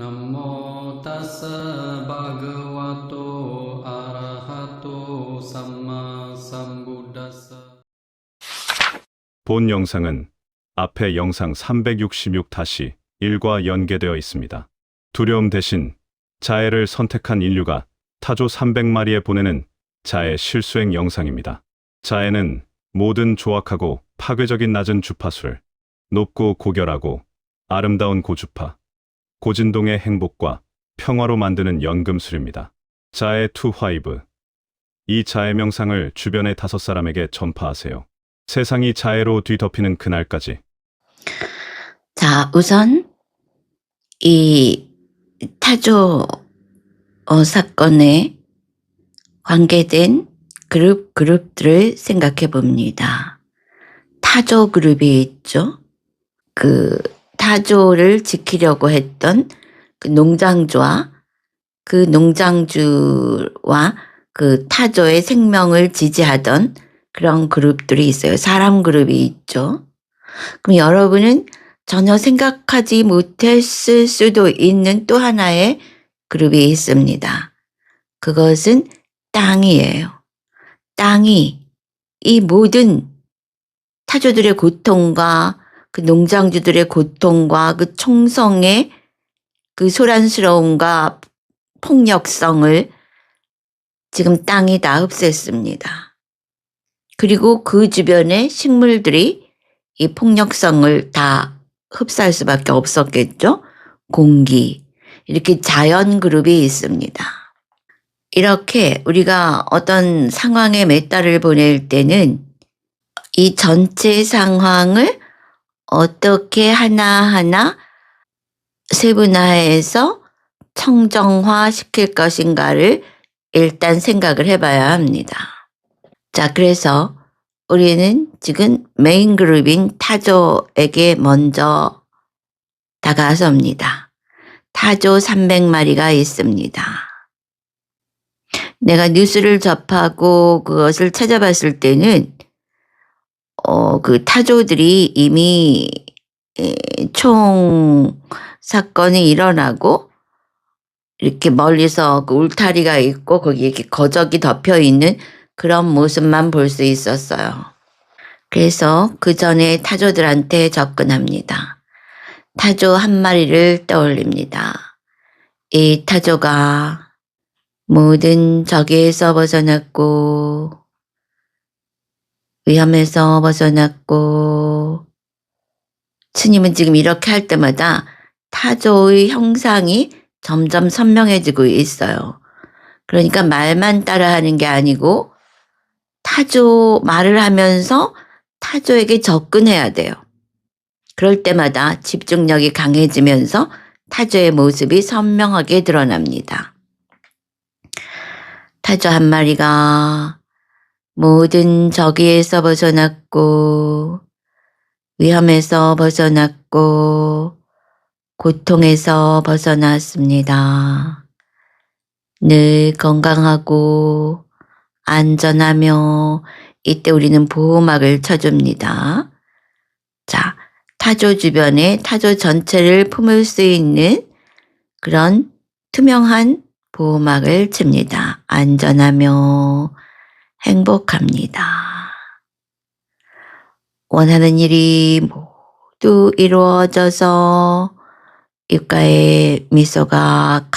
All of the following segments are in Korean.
Namo tassa bhagavato arahato samma sambuddhassa. 본 영상은 앞의 영상 366-1과 연계되어 있습니다. 두려움 대신 자애를 선택한 인류가 타조 300마리에 보내는 자애 실수행 영상입니다. 자애는 모든 조악하고 파괴적인 낮은 주파수를 높고 고결하고 아름다운 고주파, 고진동의 행복과 평화로 만드는 연금술입니다. 자애 투 화이브. 이 자애 명상을 주변의 5사람에게 전파하세요. 세상이 자애로 뒤덮이는 그날까지. 자, 우선 이 타조 사건에 관계된 그룹들을 생각해 봅니다. 타조 그룹이 있죠. 그 타조를 지키려고 했던 그 농장주와 그 타조의 생명을 지지하던 그런 그룹들이 있어요. 사람 그룹이 있죠. 그럼 여러분은 전혀 생각하지 못했을 수도 있는 또 하나의 그룹이 있습니다. 그것은 땅이에요. 땅이 이 모든 타조들의 고통과 그 농장주들의 고통과 그 총성의 그 소란스러움과 폭력성을 지금 땅이 다 흡수했습니다. 그리고 그 주변의 식물들이 이 폭력성을 다 흡수할 수밖에 없었겠죠. 공기, 이렇게 자연 그룹이 있습니다. 이렇게 우리가 어떤 상황에 메타를 보낼 때는 이 전체 상황을 어떻게 하나하나 세분화해서 청정화 시킬 것인가를 일단 생각을 해봐야 합니다. 자, 그래서 우리는 지금 메인 그룹인 타조에게 먼저 다가섭니다. 타조 300마리가 있습니다. 내가 뉴스를 접하고 그것을 찾아봤을 때는 그 타조들이 이미 총 사건이 일어나고 이렇게 멀리서 그 울타리가 있고 거기에 이렇게 거적이 덮여 있는 그런 모습만 볼 수 있었어요. 그래서 그 전에 타조들한테 접근합니다. 타조 한 마리를 떠올립니다. 이 타조가 모든 적에서 벗어났고 위험에서 벗어났고, 스님은 지금 이렇게 할 때마다 타조의 형상이 점점 선명해지고 있어요. 그러니까 말만 따라하는 게 아니고 타조 말을 하면서 타조에게 접근해야 돼요. 그럴 때마다 집중력이 강해지면서 타조의 모습이 선명하게 드러납니다. 타조 한 마리가 모든 적에서 벗어났고 위험에서 벗어났고 고통에서 벗어났습니다. 늘 건강하고 안전하며 이때 우리는 보호막을 쳐줍니다. 자, 타조 주변에 타조 전체를 품을 수 있는 그런 투명한 보호막을 칩니다. 안전하며 행복합니다. 원하는 일이 모두 이루어져서 입가에 미소가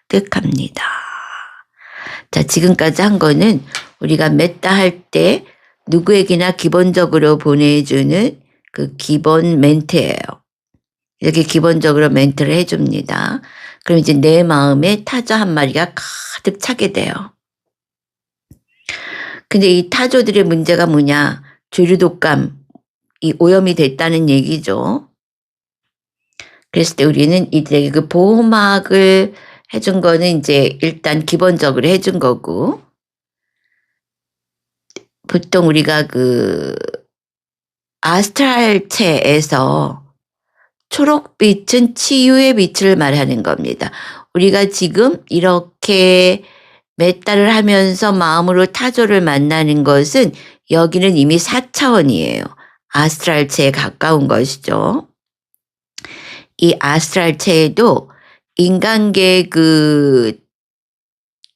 가득합니다. 자, 지금까지 한 거는 우리가 메타 할 때 누구에게나 기본적으로 보내주는 그 기본 멘트예요. 이렇게 기본적으로 멘트를 해줍니다. 그럼 이제 내 마음에 타조 한 마리가 가득 차게 돼요. 근데 이 타조들의 문제가 뭐냐? 조류독감이 오염이 됐다는 얘기죠. 그랬을 때 우리는 이들에게 그 보호막을 해준 거는 이제 일단 기본적으로 해준 거고, 보통 우리가 그 아스트랄체에서 초록빛은 치유의 빛을 말하는 겁니다. 우리가 지금 이렇게 메타를 하면서 마음으로 타조를 만나는 것은 여기는 이미 4차원이에요. 아스트랄체에 가까운 것이죠. 이 아스트랄체에도 인간계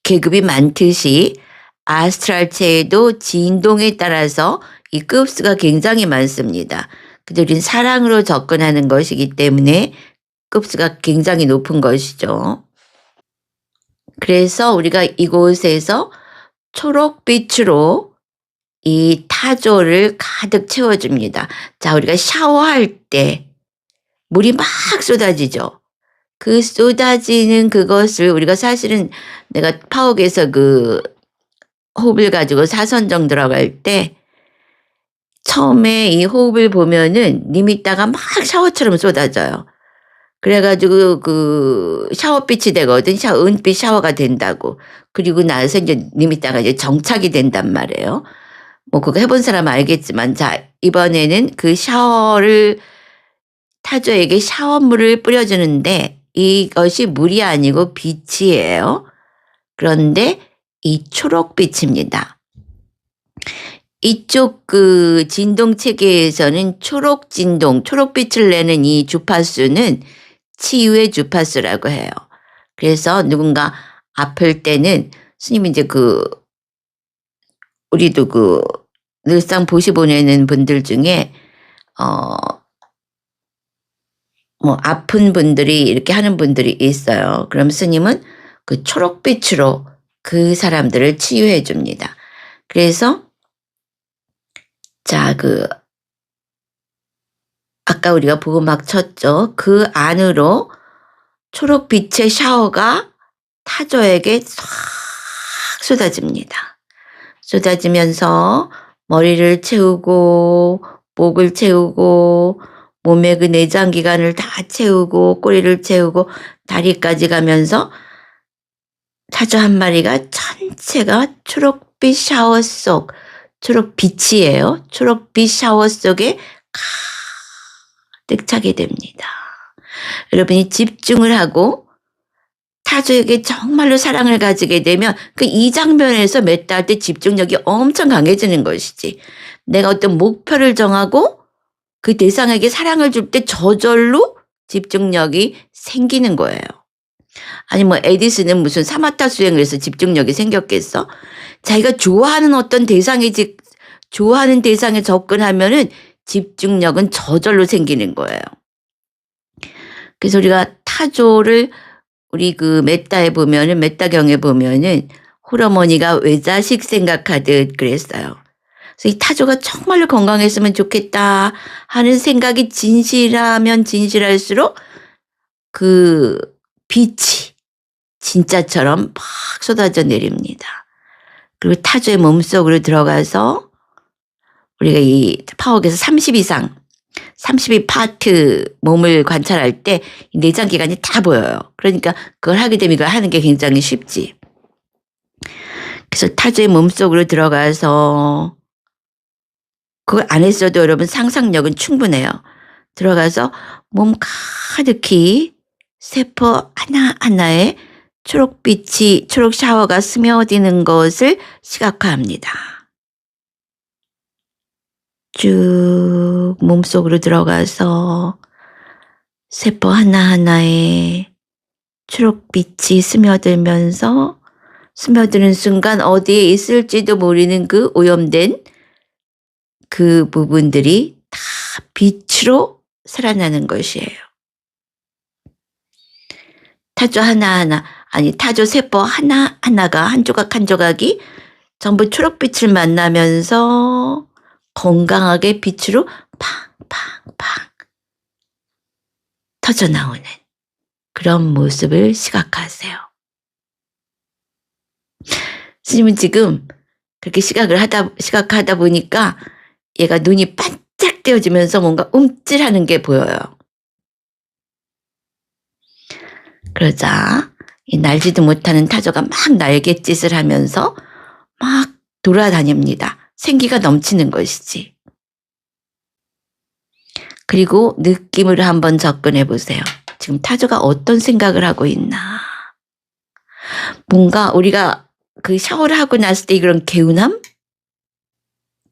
계급이 많듯이 아스트랄체에도 진동에 따라서 이 급수가 굉장히 많습니다. 근데 우리는 사랑으로 접근하는 것이기 때문에 급수가 굉장히 높은 것이죠. 그래서 우리가 이곳에서 초록빛으로 이 타조를 가득 채워줍니다. 자, 우리가 샤워할 때 물이 막 쏟아지죠. 그 쏟아지는 그것을 우리가 사실은 내가 파옥에서 호흡을 가지고 사선정 들어갈 때 처음에 이 호흡을 보면은 니미따가 막 샤워처럼 쏟아져요. 그래가지고 샤워빛이 되거든. 은빛 샤워가 된다고. 그리고 나서 이제 니미따가 이제 정착이 된단 말이에요. 뭐 그거 해본 사람 알겠지만, 자, 이번에는 그 타조에게 샤워물을 뿌려주는데 이것이 물이 아니고 빛이에요. 그런데 이 초록빛입니다. 이쪽 진동 체계에서는 초록빛을 내는 이 주파수는 치유의 주파수라고 해요. 그래서 누군가 아플 때는 스님이 이제 우리도 늘상 보시 보내는 분들 중에 뭐 아픈 분들이 이렇게 하는 분들이 있어요. 그럼 스님은 그 초록빛으로 그 사람들을 치유해 줍니다. 그래서 자, 아까 우리가 보호막 쳤죠. 그 안으로 초록빛의 샤워가 타조에게 싹 쏟아집니다. 쏟아지면서 머리를 채우고 목을 채우고 몸의 그 내장기관을 다 채우고 꼬리를 채우고 다리까지 가면서 타조 한 마리가 전체가 초록빛 샤워 속, 초록빛이에요. 초록빛 샤워 속에 가득 차게 됩니다. 여러분이 집중을 하고 타조에게 정말로 사랑을 가지게 되면 이 장면에서 메타할 때 집중력이 엄청 강해지는 것이지. 내가 어떤 목표를 정하고 그 대상에게 사랑을 줄 때 저절로 집중력이 생기는 거예요. 아니 뭐 에디슨은 무슨 사마타 수행을 해서 집중력이 생겼겠어? 자기가 좋아하는 어떤 좋아하는 대상에 접근하면은 집중력은 저절로 생기는 거예요. 그래서 우리가 타조를 우리 메타에 보면은 메타경에 보면은 홀어머니가 외자식 생각하듯 그랬어요. 그래서 이 타조가 정말로 건강했으면 좋겠다 하는 생각이 진실하면 진실할수록 빛이 진짜처럼 막 쏟아져 내립니다. 그리고 타조의 몸속으로 들어가서 우리가 이 파옥에서 32파트 몸을 관찰할 때 내장기관이 다 보여요. 그러니까 그걸 하게 되면 이걸 하는 게 굉장히 쉽지. 그래서 타조의 몸속으로 들어가서 그걸 안 했어도 여러분 상상력은 충분해요. 들어가서 몸 가득히 세포 하나하나에 초록 샤워가 스며드는 것을 시각화합니다. 쭉 몸속으로 들어가서 세포 하나하나에 초록빛이 스며들면서 스며드는 순간 어디에 있을지도 모르는 오염된 그 부분들이 다 빛으로 살아나는 것이에요. 타조 세포 하나하나가 한 조각 한 조각이 전부 초록빛을 만나면서 건강하게 빛으로 팡팡팡 터져나오는 그런 모습을 시각하세요. 스님은 지금 그렇게 시각하다 보니까 얘가 눈이 반짝 떼어지면서 뭔가 움찔하는 게 보여요. 그러자 이 날지도 못하는 타조가 막 날갯짓을 하면서 막 돌아다닙니다. 생기가 넘치는 것이지. 그리고 느낌으로 한번 접근해 보세요. 지금 타조가 어떤 생각을 하고 있나. 뭔가 우리가 샤워를 하고 났을 때 그런 개운함?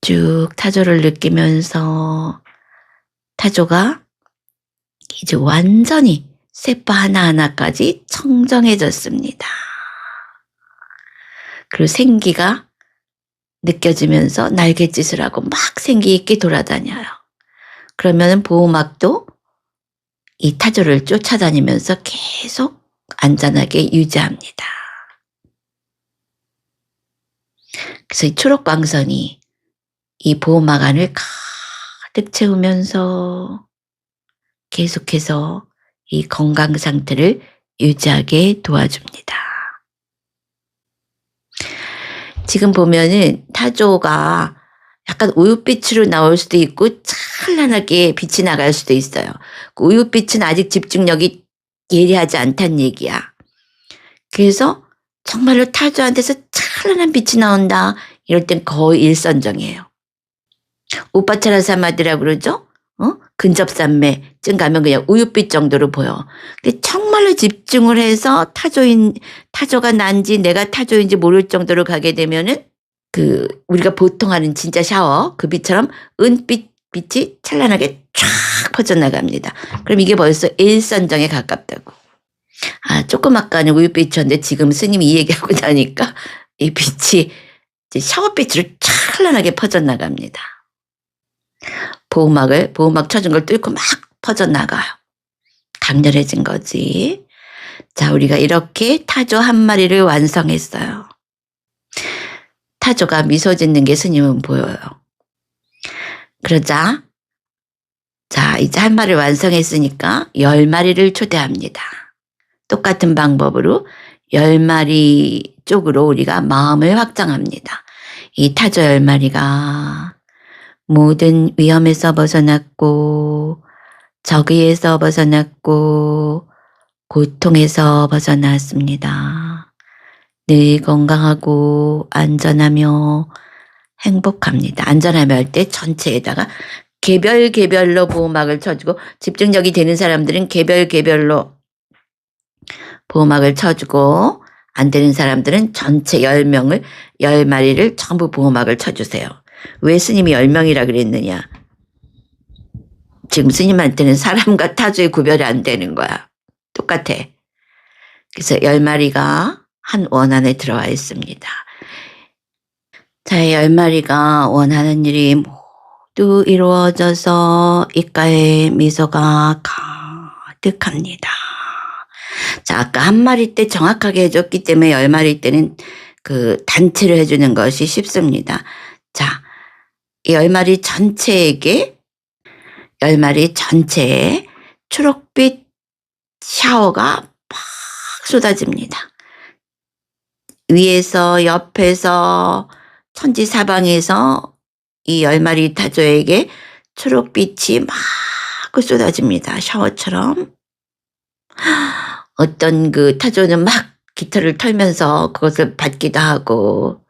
쭉 타조를 느끼면서 타조가 이제 완전히 세포 하나하나까지 청정해졌습니다. 그리고 생기가 느껴지면서 날갯짓을 하고 막 생기 있게 돌아다녀요. 그러면 보호막도 이 타조를 쫓아다니면서 계속 안전하게 유지합니다. 그래서 이 초록광선이 이 보호막 안을 가득 채우면서 계속해서 이 건강 상태를 유지하게 도와줍니다. 지금 보면은 타조가 약간 우윳빛으로 나올 수도 있고 찬란하게 빛이 나갈 수도 있어요. 그 우윳빛은 아직 집중력이 예리하지 않다는 얘기야. 그래서 정말로 타조한테서 찬란한 빛이 나온다. 이럴 땐 거의 일선정이에요. 우파차라사마디라고 그러죠? 근접산매쯤 가면 그냥 우윳빛 정도로 보여. 근데 정말로 집중을 해서 타조가 난지 내가 타조인지 모를 정도로 가게 되면은 우리가 보통 하는 진짜 샤워 그 빛처럼 빛이 찬란하게 쫙 퍼져나갑니다. 그럼 이게 벌써 일선정에 가깝다고. 조금 아까는 우윳빛이었는데 지금 스님이 이 얘기하고 나니까 이 빛이 이제 샤워빛으로 찬란하게 퍼져나갑니다. 보호막 쳐준 걸 뚫고 막 퍼져나가요. 강렬해진 거지. 자, 우리가 이렇게 타조 한 마리를 완성했어요. 타조가 미소 짓는 게 스님은 보여요. 그러자, 자, 이제 한 마리를 완성했으니까 10마리를 초대합니다. 똑같은 방법으로 10마리 쪽으로 우리가 마음을 확장합니다. 이 타조 10마리가 모든 위험에서 벗어났고 적의에서 벗어났고 고통에서 벗어났습니다. 늘 건강하고 안전하며 행복합니다. 안전하며 할 때 전체에다가 개별로 보호막을 쳐주고 집중력이 되는 사람들은 개별로 보호막을 쳐주고 안 되는 사람들은 전체 10마리를 전부 보호막을 쳐주세요. 왜 스님이 10명이라 그랬느냐? 지금 스님한테는 사람과 타조의 구별이 안 되는 거야. 똑같아. 그래서 10마리가 한 원 안에 들어와 있습니다. 자, 10마리가 원하는 일이 모두 이루어져서 입가에 미소가 가득합니다. 자, 아까 한 마리 때 정확하게 해줬기 때문에 10마리 때는 단체를 해주는 것이 쉽습니다. 자, 이 10마리 전체에 초록빛 샤워가 막 쏟아집니다. 위에서 옆에서 천지사방에서 이 10마리 타조에게 초록빛이 막 쏟아집니다. 샤워처럼. 어떤 타조는 막 깃털을 털면서 그것을 받기도 하고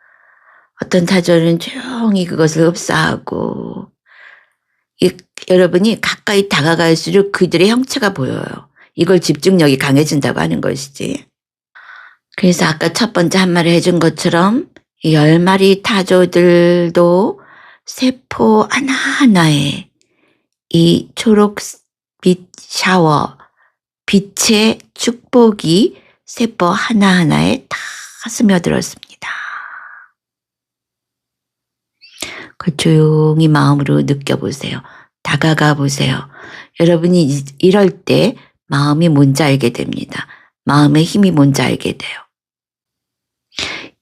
어떤 타조는 조용히 그것을 흡사하고 여러분이 가까이 다가갈수록 그들의 형체가 보여요. 이걸 집중력이 강해진다고 하는 것이지. 그래서 아까 첫 번째 한 마리 해준 것처럼 이 10마리 타조들도 세포 하나하나에 이 초록빛 샤워, 빛의 축복이 세포 하나하나에 다 스며들었습니다. 조용히 마음으로 느껴보세요. 다가가 보세요. 여러분이 이럴 때 마음이 뭔지 알게 됩니다. 마음의 힘이 뭔지 알게 돼요.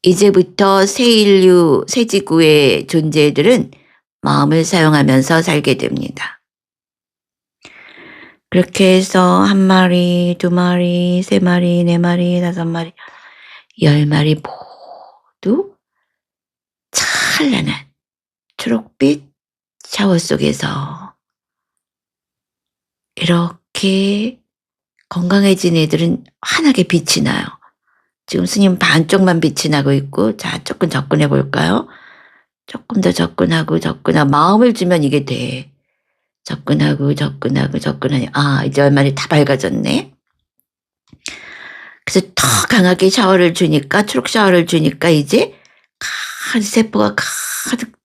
이제부터 새 인류, 새 지구의 존재들은 마음을 사용하면서 살게 됩니다. 그렇게 해서 1마리, 2마리, 3마리, 4마리, 5마리, 10마리 모두 찬란한 초록빛 샤워 속에서 이렇게 건강해진 애들은 환하게 빛이 나요. 지금 스님 반쪽만 빛이 나고 있고, 자, 조금 접근해 볼까요? 조금 더 접근하고, 마음을 주면 이게 돼. 접근하니, 이제 10마리 다 밝아졌네. 그래서 더 강하게 샤워를 주니까, 초록 샤워를 주니까 이제 세포가 가득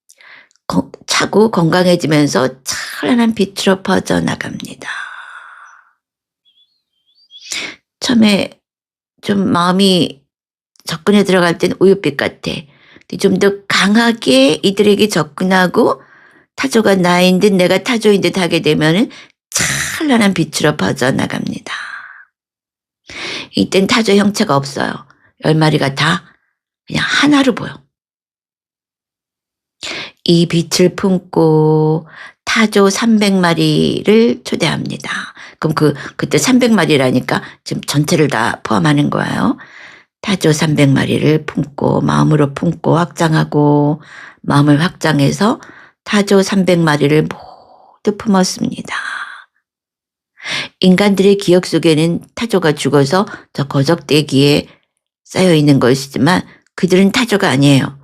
차고 건강해지면서 찬란한 빛으로 퍼져나갑니다. 처음에 좀 마음이 접근해 들어갈 땐 우윳빛 같아. 좀 더 강하게 이들에게 접근하고 타조가 나인 듯 내가 타조인 듯 하게 되면은 찬란한 빛으로 퍼져나갑니다. 이땐 타조 형체가 없어요. 10마리가 다 그냥 하나로 보여. 이 빛을 품고 타조 300마리를 초대합니다. 그럼 그때 300마리라니까 지금 전체를 다 포함하는 거예요. 타조 300마리를 품고 마음으로 품고 확장하고 마음을 확장해서 타조 300마리를 모두 품었습니다. 인간들의 기억 속에는 타조가 죽어서 저 거적대기에 쌓여있는 것이지만 그들은 타조가 아니에요.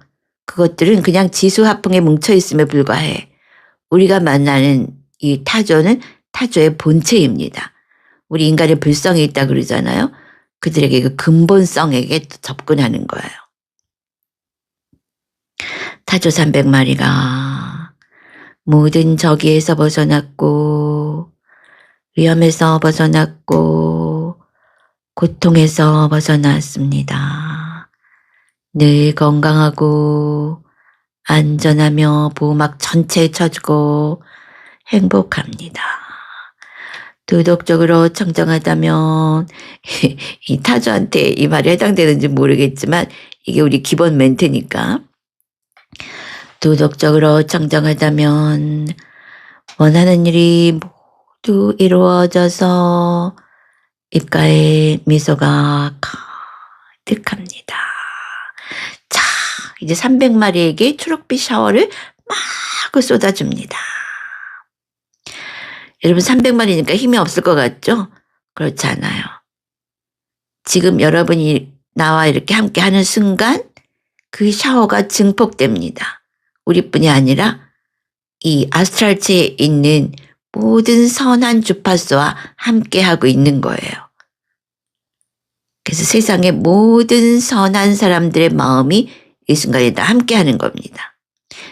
그것들은 그냥 지수화풍에 뭉쳐있음에 불과해. 우리가 만나는 이 타조는 타조의 본체입니다. 우리 인간의 불성이 있다 그러잖아요. 그들에게 그 근본성에게 접근하는 거예요. 타조 300마리가 모든 저기에서 벗어났고 위험에서 벗어났고 고통에서 벗어났습니다. 늘 건강하고 안전하며 보호막 전체에 쳐주고 행복합니다. 도덕적으로 청정하다면 이 타조한테 이 말이 해당되는지 모르겠지만 이게 우리 기본 멘트니까 도덕적으로 청정하다면 원하는 일이 모두 이루어져서 입가에 미소가 가득합니다. 자, 이제 300마리에게 초록빛 샤워를 막 쏟아줍니다. 여러분 300마리니까 힘이 없을 것 같죠? 그렇지 않아요. 지금 여러분이 나와 이렇게 함께 하는 순간 그 샤워가 증폭됩니다. 우리뿐이 아니라 이 아스트랄체에 있는 모든 선한 주파수와 함께하고 있는 거예요. 그래서 세상의 모든 선한 사람들의 마음이 이 순간에 다 함께하는 겁니다.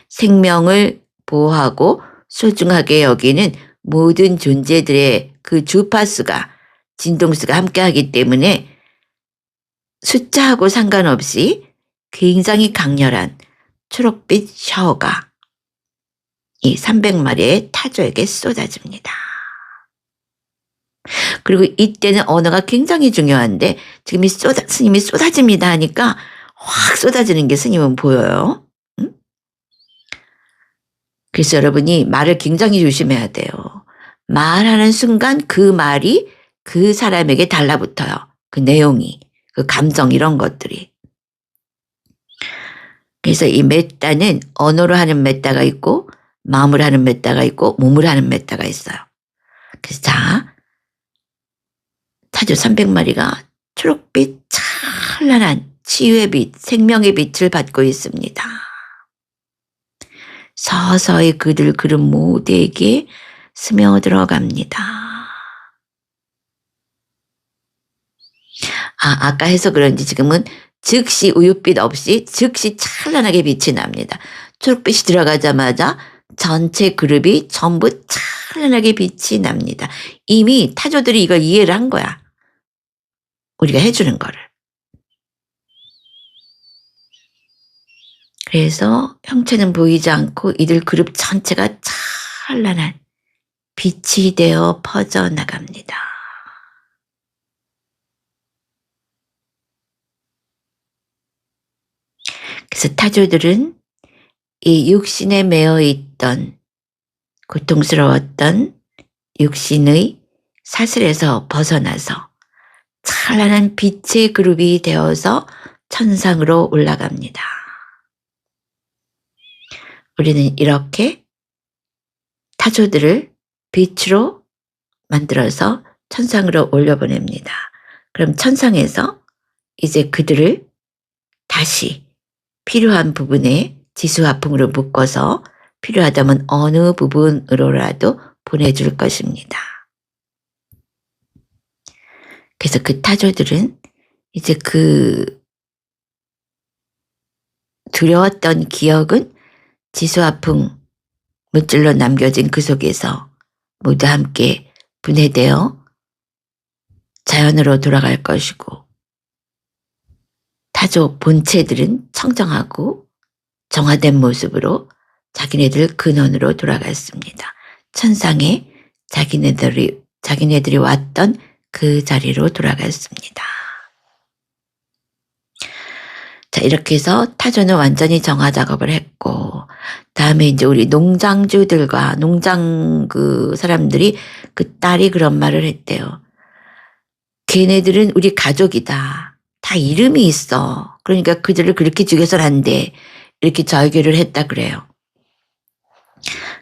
생명을 보호하고 소중하게 여기는 모든 존재들의 그 주파수가 진동수가 함께하기 때문에 숫자하고 상관없이 굉장히 강렬한 초록빛 샤워가 이 300마리의 타조에게 쏟아집니다. 그리고 이때는 언어가 굉장히 중요한데 지금 스님이 쏟아집니다 하니까 확 쏟아지는 게 스님은 보여요. 응? 그래서 여러분이 말을 굉장히 조심해야 돼요. 말하는 순간 그 말이 그 사람에게 달라붙어요. 그 내용이, 그 감정 이런 것들이. 그래서 이 메따는 언어로 하는 메따가 있고 마음으로 하는 메따가 있고 몸으로 하는 메따가 있어요. 그래서 자, 타조 300마리가 초록빛 찬란한 치유의 빛, 생명의 빛을 받고 있습니다. 서서히 그들 그룹 모두에게 스며들어갑니다. 아까 해서 그런지 지금은 즉시 우윳빛 없이 즉시 찬란하게 빛이 납니다. 초록빛이 들어가자마자 전체 그룹이 전부 찬란하게 빛이 납니다. 이미 타조들이 이걸 이해를 한 거야. 우리가 해주는 거를. 그래서 형체는 보이지 않고 이들 그룹 전체가 찬란한 빛이 되어 퍼져나갑니다. 그래서 타조들은 이 육신에 매여 있던 고통스러웠던 육신의 사슬에서 벗어나서 찬란한 빛의 그룹이 되어서 천상으로 올라갑니다. 우리는 이렇게 타조들을 빛으로 만들어서 천상으로 올려보냅니다. 그럼 천상에서 이제 그들을 다시 필요한 부분에 지수화풍으로 묶어서 필요하다면 어느 부분으로라도 보내줄 것입니다. 그래서 그 타조들은 이제 그 두려웠던 기억은 지수화풍 물질로 남겨진 그 속에서 모두 함께 분해되어 자연으로 돌아갈 것이고 타조 본체들은 청정하고 정화된 모습으로 자기네들 근원으로 돌아갔습니다. 천상에 자기네들이 왔던 그 자리로 돌아갔습니다. 자, 이렇게 해서 타조는 완전히 정화 작업을 했고, 다음에 이제 우리 농장주들과 농장 그 사람들이 그 딸이 그런 말을 했대요. 걔네들은 우리 가족이다. 다 이름이 있어. 그러니까 그들을 그렇게 죽여서는 안 돼. 이렇게 절규를 했다 그래요.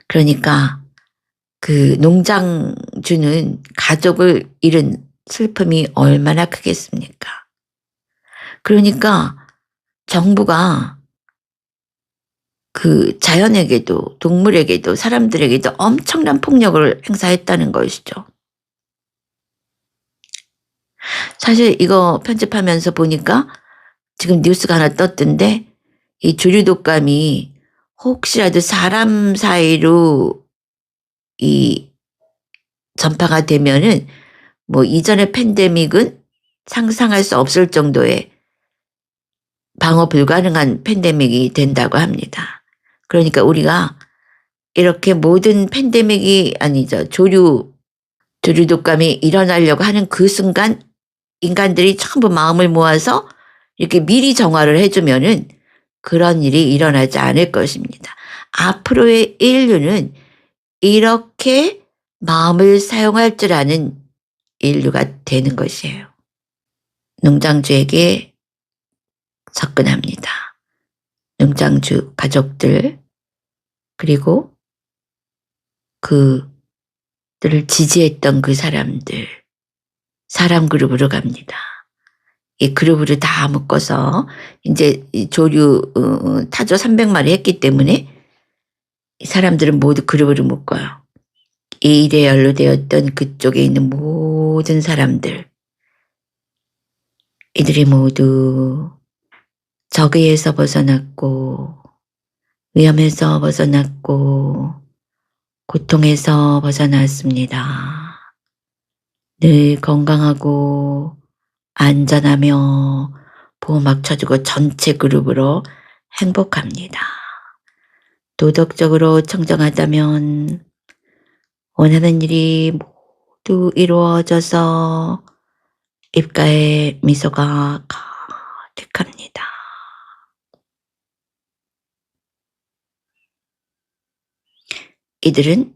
그러니까 그 농장주는 가족을 잃은 슬픔이 얼마나 크겠습니까? 그러니까 정부가 그 자연에게도 동물에게도 사람들에게도 엄청난 폭력을 행사했다는 것이죠. 사실 이거 편집하면서 보니까 지금 뉴스가 하나 떴던데 이 조류독감이 혹시라도 사람 사이로 이 전파가 되면은 뭐 이전의 팬데믹은 상상할 수 없을 정도의 방어 불가능한 팬데믹이 된다고 합니다. 그러니까 우리가 이렇게 모든 팬데믹이 아니죠. 조류독감이 일어나려고 하는 그 순간 인간들이 전부 마음을 모아서 이렇게 미리 정화를 해주면은 그런 일이 일어나지 않을 것입니다. 앞으로의 인류는 이렇게 마음을 사용할 줄 아는 인류가 되는 것이에요. 농장주에게 접근합니다. 농장주 가족들 그리고 그들을 지지했던 그 사람들 사람 그룹으로 갑니다. 이 그룹으로 다 묶어서 이제 조류 타조 300마리 했기 때문에 이 사람들은 모두 그룹으로 묶어요. 이 일에 연루되었던 그쪽에 있는 모든 사람들 이들이 모두 적의에서 벗어났고 위험에서 벗어났고 고통에서 벗어났습니다. 늘 건강하고 안전하며 보호막 쳐주고 전체 그룹으로 행복합니다. 도덕적으로 청정하다면 원하는 일이 모두 이루어져서 입가에 미소가 가득합니다. 이들은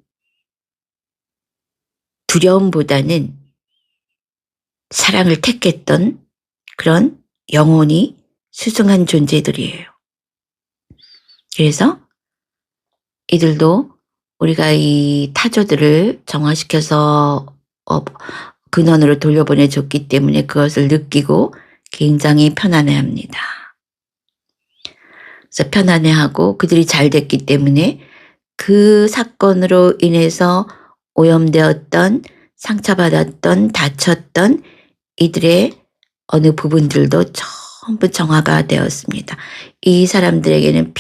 두려움보다는 사랑을 택했던 그런 영혼이 수승한 존재들이에요. 그래서 이들도 우리가 이 타조들을 정화시켜서 근원으로 돌려보내줬기 때문에 그것을 느끼고 굉장히 편안해합니다. 그래서 편안해하고 그들이 잘 됐기 때문에 그 사건으로 인해서 오염되었던 상처받았던 다쳤던 이들의 어느 부분들도 전부 정화가 되었습니다. 이 사람들에게는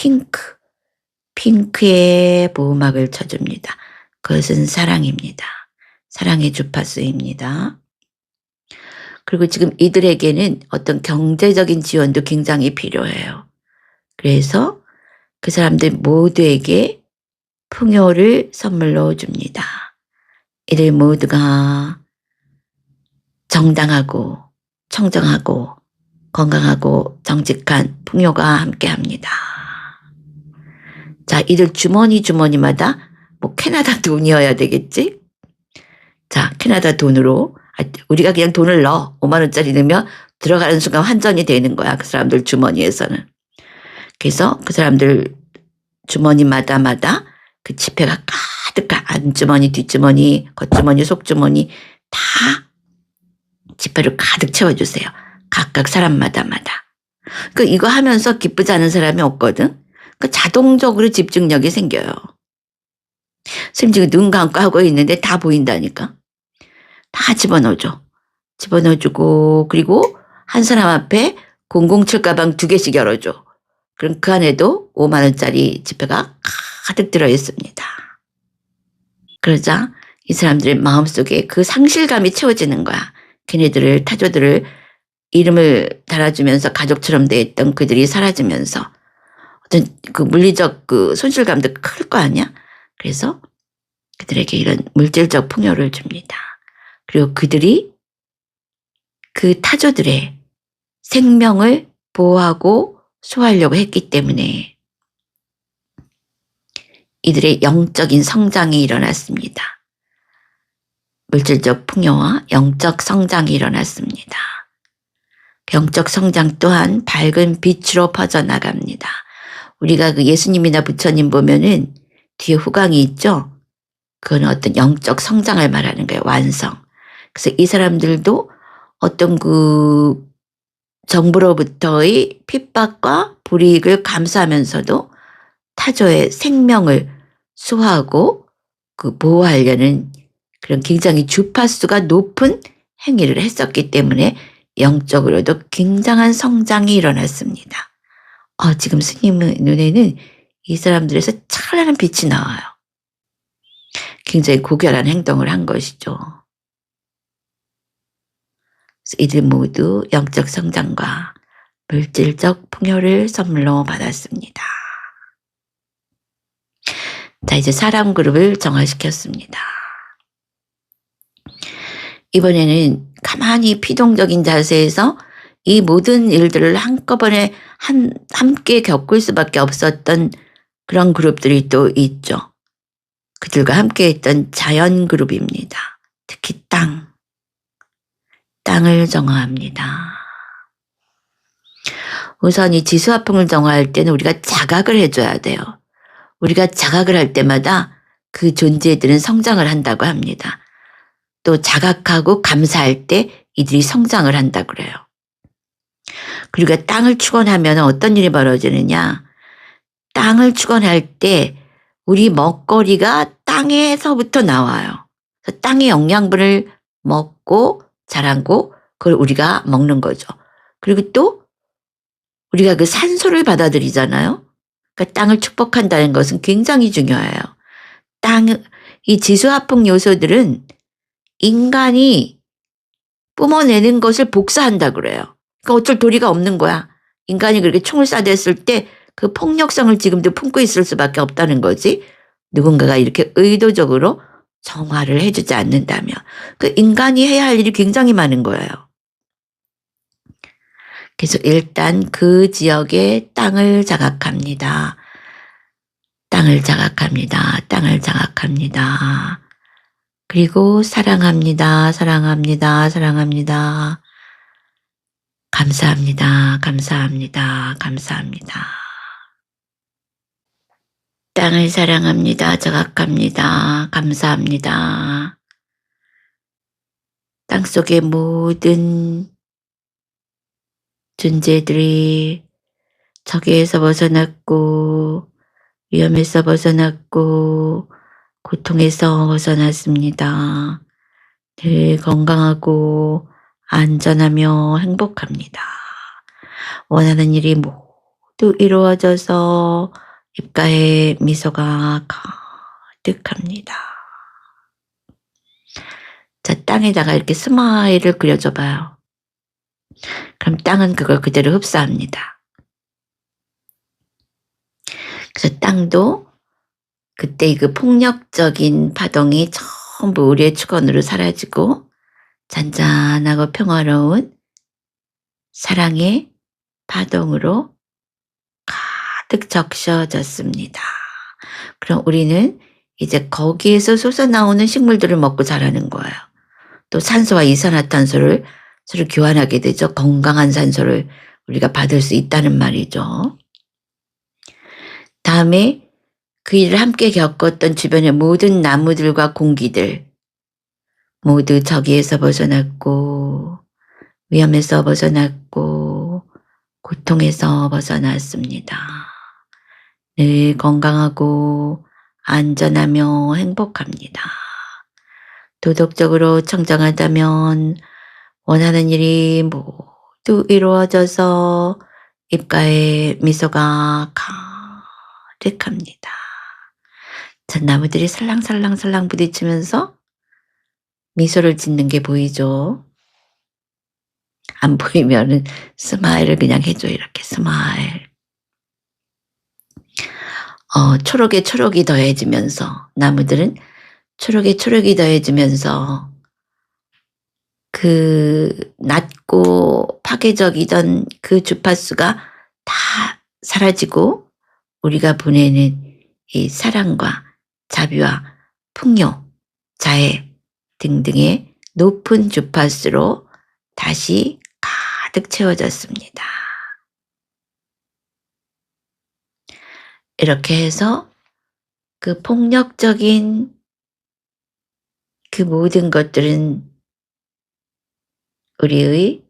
핑크의 보호막을 쳐줍니다. 그것은 사랑입니다. 사랑의 주파수입니다. 그리고 지금 이들에게는 어떤 경제적인 지원도 굉장히 필요해요. 그래서 그 사람들 모두에게 풍요를 선물로 줍니다. 이들 모두가 정당하고 청정하고 건강하고 정직한 풍요가 함께합니다. 자, 이들 주머니마다 뭐 캐나다 돈이어야 되겠지? 자, 캐나다 돈으로 우리가 그냥 돈을 넣어 5만 원짜리 넣으면 들어가는 순간 환전이 되는 거야. 그 사람들 주머니에서는. 그래서 그 사람들 주머니마다 그 지폐가 가득한 안주머니, 뒷주머니, 겉주머니, 속주머니 다 지폐를 가득 채워주세요. 각각 사람마다. 그 이거 하면서 기쁘지 않은 사람이 없거든. 그 자동적으로 집중력이 생겨요. 심지어 눈 감고 하고 있는데 다 보인다니까. 다 집어넣어줘. 집어넣어주고 그리고 한 사람 앞에 007 가방 2개씩 열어줘. 그럼 그 안에도 5만 원짜리 지폐가 가득 들어있습니다. 그러자 이 사람들의 마음속에 그 상실감이 채워지는 거야. 걔네들을, 타조들을 이름을 달아주면서 가족처럼 대했던 그들이 사라지면서 어떤 그 물리적 그 손실감도 클 거 아니야? 그래서 그들에게 이런 물질적 풍요를 줍니다. 그리고 그들이 그 타조들의 생명을 보호하고 소화하려고 했기 때문에 이들의 영적인 성장이 일어났습니다. 물질적 풍요와 영적 성장이 일어났습니다. 영적 성장 또한 밝은 빛으로 퍼져나갑니다. 우리가 그 예수님이나 부처님 보면은 뒤에 후광이 있죠? 그건 어떤 영적 성장을 말하는 거예요. 완성. 그래서 이 사람들도 어떤 그 정부로부터의 핍박과 불이익을 감수하면서도 타조의 생명을 수호하고 그 보호하려는 그런 굉장히 주파수가 높은 행위를 했었기 때문에 영적으로도 굉장한 성장이 일어났습니다. 지금 스님의 눈에는 이 사람들에서 찬란한 빛이 나와요. 굉장히 고결한 행동을 한 것이죠. 이들 모두 영적 성장과 물질적 풍요를 선물로 받았습니다. 자, 이제 사람 그룹을 정화시켰습니다. 이번에는 가만히 피동적인 자세에서 이 모든 일들을 한꺼번에 함께 겪을 수밖에 없었던 그런 그룹들이 또 있죠. 그들과 함께 했던 자연 그룹입니다. 특히 땅을 정화합니다. 우선 이 지수화풍을 정화할 때는 우리가 자각을 해줘야 돼요. 우리가 자각을 할 때마다 그 존재들은 성장을 한다고 합니다. 또 자각하고 감사할 때 이들이 성장을 한다고 그래요. 그리고 땅을 축원하면 어떤 일이 벌어지느냐. 땅을 축원할 때 우리 먹거리가 땅에서부터 나와요. 그래서 땅의 영양분을 먹고 자라고 그걸 우리가 먹는 거죠. 그리고 또 우리가 그 산소를 받아들이잖아요. 그러니까 땅을 축복한다는 것은 굉장히 중요해요. 이 지수화풍 요소들은 인간이 뿜어내는 것을 복사한다 그래요. 그러니까 어쩔 도리가 없는 거야. 인간이 그렇게 총을 쏴댔을 때 그 폭력성을 지금도 품고 있을 수밖에 없다는 거지. 누군가가 이렇게 의도적으로 정화를 해주지 않는다면. 그 인간이 해야 할 일이 굉장히 많은 거예요. 그래서 일단 그 지역의 땅을 자각합니다. 땅을 자각합니다. 땅을 자각합니다. 그리고 사랑합니다. 사랑합니다. 사랑합니다. 감사합니다. 감사합니다. 감사합니다. 땅을 사랑합니다. 자각합니다. 감사합니다. 땅속의 모든 존재들이 적에서 벗어났고 위험에서 벗어났고 고통에서 벗어났습니다. 늘 건강하고 안전하며 행복합니다. 원하는 일이 모두 이루어져서 입가에 미소가 가득합니다. 자, 땅에다가 이렇게 스마일을 그려줘 봐요. 그럼 땅은 그걸 그대로 흡수합니다. 그래서 땅도 그때 그 폭력적인 파동이 전부 우리의 축원으로 사라지고 잔잔하고 평화로운 사랑의 파동으로 가득 적셔졌습니다. 그럼 우리는 이제 거기에서 솟아나오는 식물들을 먹고 자라는 거예요. 또 산소와 이산화탄소를 서로 교환하게 되죠. 건강한 산소를 우리가 받을 수 있다는 말이죠. 다음에 그 일을 함께 겪었던 주변의 모든 나무들과 공기들 모두 저기에서 벗어났고 위험에서 벗어났고 고통에서 벗어났습니다. 늘 건강하고 안전하며 행복합니다. 도덕적으로 청정하다면 원하는 일이 모두 이루어져서 입가에 미소가 가득합니다. 자, 나무들이 살랑살랑 부딪히면서 미소를 짓는 게 보이죠? 안 보이면은 스마일을 그냥 해줘. 이렇게 스마일. 초록에 초록이 더해지면서 나무들은 초록에 초록이 더해지면서 그 낮고 파괴적이던 그 주파수가 다 사라지고 우리가 보내는 이 사랑과 자비와 풍요, 자애 등등의 높은 주파수로 다시 가득 채워졌습니다. 이렇게 해서 그 폭력적인 그 모든 것들은 우리의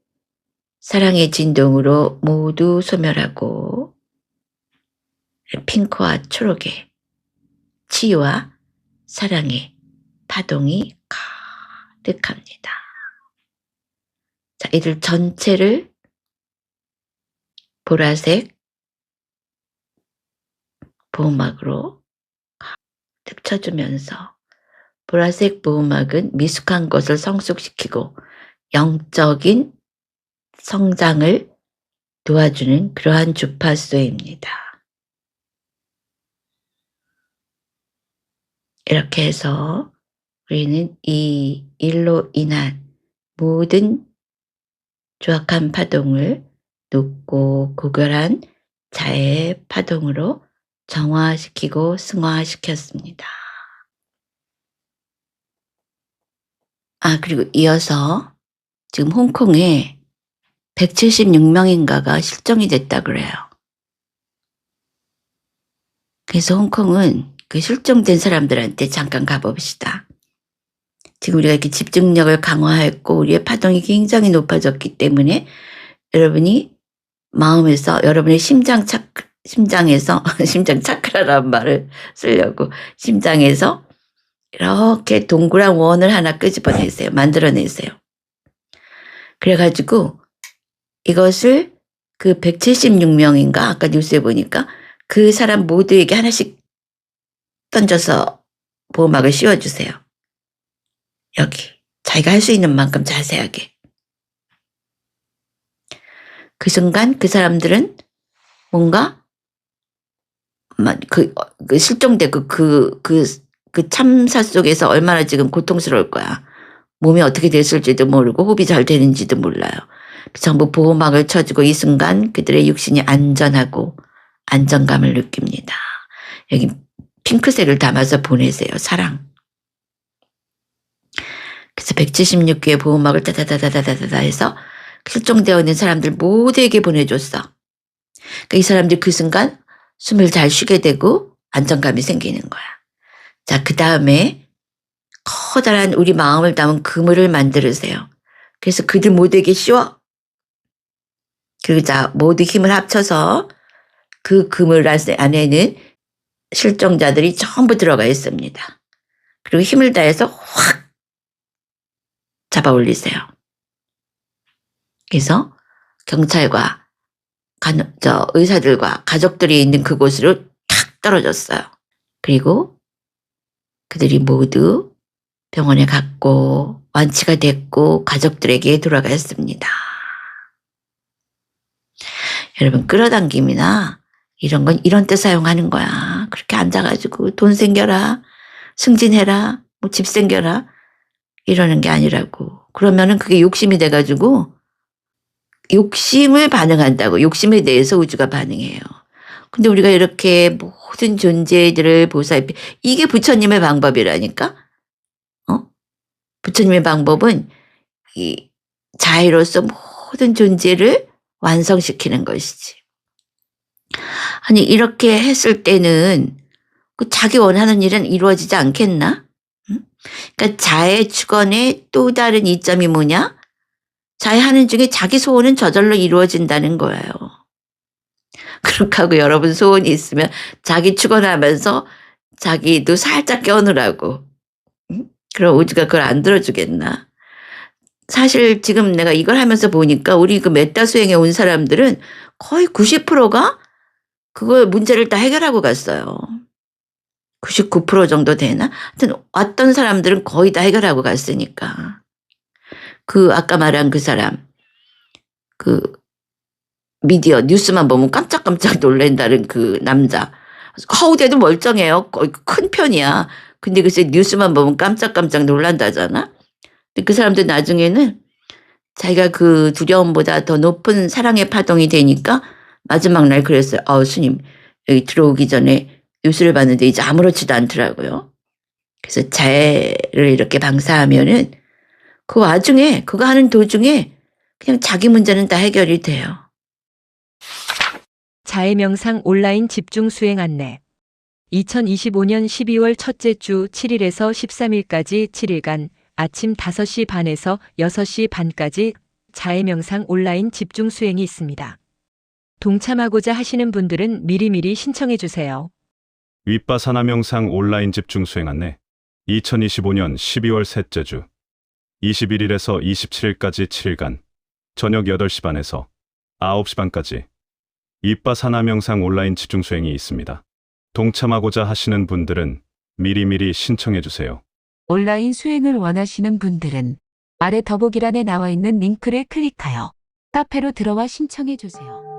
사랑의 진동으로 모두 소멸하고 핑크와 초록의 치유와 사랑의 파동이 가득합니다. 자, 이들 전체를 보라색 보호막으로 가득 쳐주면서 보라색 보호막은 미숙한 것을 성숙시키고 영적인 성장을 도와주는 그러한 주파수입니다. 이렇게 해서 우리는 이 일로 인한 모든 조악한 파동을 높고 고결한 자애의 파동으로 정화시키고 승화시켰습니다. 그리고 이어서 지금 홍콩에 176명인가가 실종이 됐다 그래요. 그래서 홍콩은 그 실종된 사람들한테 잠깐 가봅시다. 지금 우리가 이렇게 집중력을 강화했고 우리의 파동이 굉장히 높아졌기 때문에 여러분이 마음에서 여러분의 심장에서 심장 차크라라는 말을 쓰려고 심장에서 이렇게 동그란 원을 하나 끄집어내세요. 만들어내세요. 그래가지고 이것을 그 176명인가 아까 뉴스에 보니까 그 사람 모두에게 하나씩 던져서 보호막을 씌워주세요. 여기 자기가 할 수 있는 만큼 자세하게. 그 순간 그 사람들은 뭔가 그 실종되고 그 참사 속에서 얼마나 지금 고통스러울 거야. 몸이 어떻게 됐을지도 모르고 호흡이 잘 되는지도 몰라요. 전부 보호막을 쳐주고 이 순간 그들의 육신이 안전하고 안정감을 느낍니다. 여기 핑크색을 담아서 보내세요. 사랑. 그래서 176개의 보호막을 다다다다다다 해서 실종되어 있는 사람들 모두에게 보내줬어. 그러니까 이 사람들 그 순간 숨을 잘 쉬게 되고 안정감이 생기는 거야. 자, 그 다음에 커다란 우리 마음을 담은 그물을 만들으세요. 그래서 그들 모두에게 씌워. 그리고 자, 모두 힘을 합쳐서 그 그물 안에는 실종자들이 전부 들어가 있습니다. 그리고 힘을 다해서 확 잡아 올리세요. 그래서 경찰과 의사들과 가족들이 있는 그곳으로 탁 떨어졌어요. 그리고 그들이 모두 병원에 갔고 완치가 됐고 가족들에게 돌아갔습니다. 여러분 끌어당김이나 이런 건 이런 때 사용하는 거야. 그렇게 앉아가지고 돈 생겨라, 승진해라, 뭐 집 생겨라 이러는 게 아니라고. 그러면은 그게 욕심이 돼가지고 욕심을 반응한다고. 욕심에 대해서 우주가 반응해요. 근데 우리가 이렇게 모든 존재들을 보살피 이게 부처님의 방법이라니까. 부처님의 방법은 이 자애로서 모든 존재를 완성시키는 것이지. 아니 이렇게 했을 때는 그 자기 원하는 일은 이루어지지 않겠나? 그러니까 자애 축원의 또 다른 이점이 뭐냐? 자애하는 중에 자기 소원은 저절로 이루어진다는 거예요. 그렇게 하고 여러분 소원이 있으면 자기 축원하면서 자기도 살짝 껴놓으라고. 그럼 우주가 그걸 안 들어주겠나? 사실 지금 내가 이걸 하면서 보니까 우리 그 메타 수행에 온 사람들은 거의 90%가 그걸 문제를 다 해결하고 갔어요. 99% 정도 되나? 하여튼 왔던 사람들은 거의 다 해결하고 갔으니까. 그 아까 말한 그 사람 그 미디어 뉴스만 보면 깜짝깜짝 놀란다는 그 남자. 허우대도 멀쩡해요. 거의 큰 편이야. 근데 글쎄 뉴스만 보면 깜짝깜짝 놀란다잖아. 근데 그 사람들 나중에는 자기가 그 두려움보다 더 높은 사랑의 파동이 되니까 마지막 날 그랬어요. 스님 여기 들어오기 전에 뉴스를 봤는데 이제 아무렇지도 않더라고요. 그래서 자해를 이렇게 방사하면은 그 와중에 그거 하는 도중에 그냥 자기 문제는 다 해결이 돼요. 자해 명상 온라인 집중 수행 안내. 2025년 12월 첫째 주 7일에서 13일까지 7일간 아침 5시 반에서 6시 반까지 자해 명상 온라인 집중 수행이 있습니다. 동참하고자 하시는 분들은 미리미리 신청해 주세요. 윗바사나 명상 온라인 집중 수행 안내. 2025년 12월 셋째 주 21일에서 27일까지 7일간 저녁 8시 반에서 9시 반까지 윗바사나 명상 온라인 집중 수행이 있습니다. 동참하고자 하시는 분들은 미리미리 신청해 주세요. 온라인 수행을 원하시는 분들은 아래 더보기란에 나와 있는 링크를 클릭하여 카페로 들어와 신청해 주세요.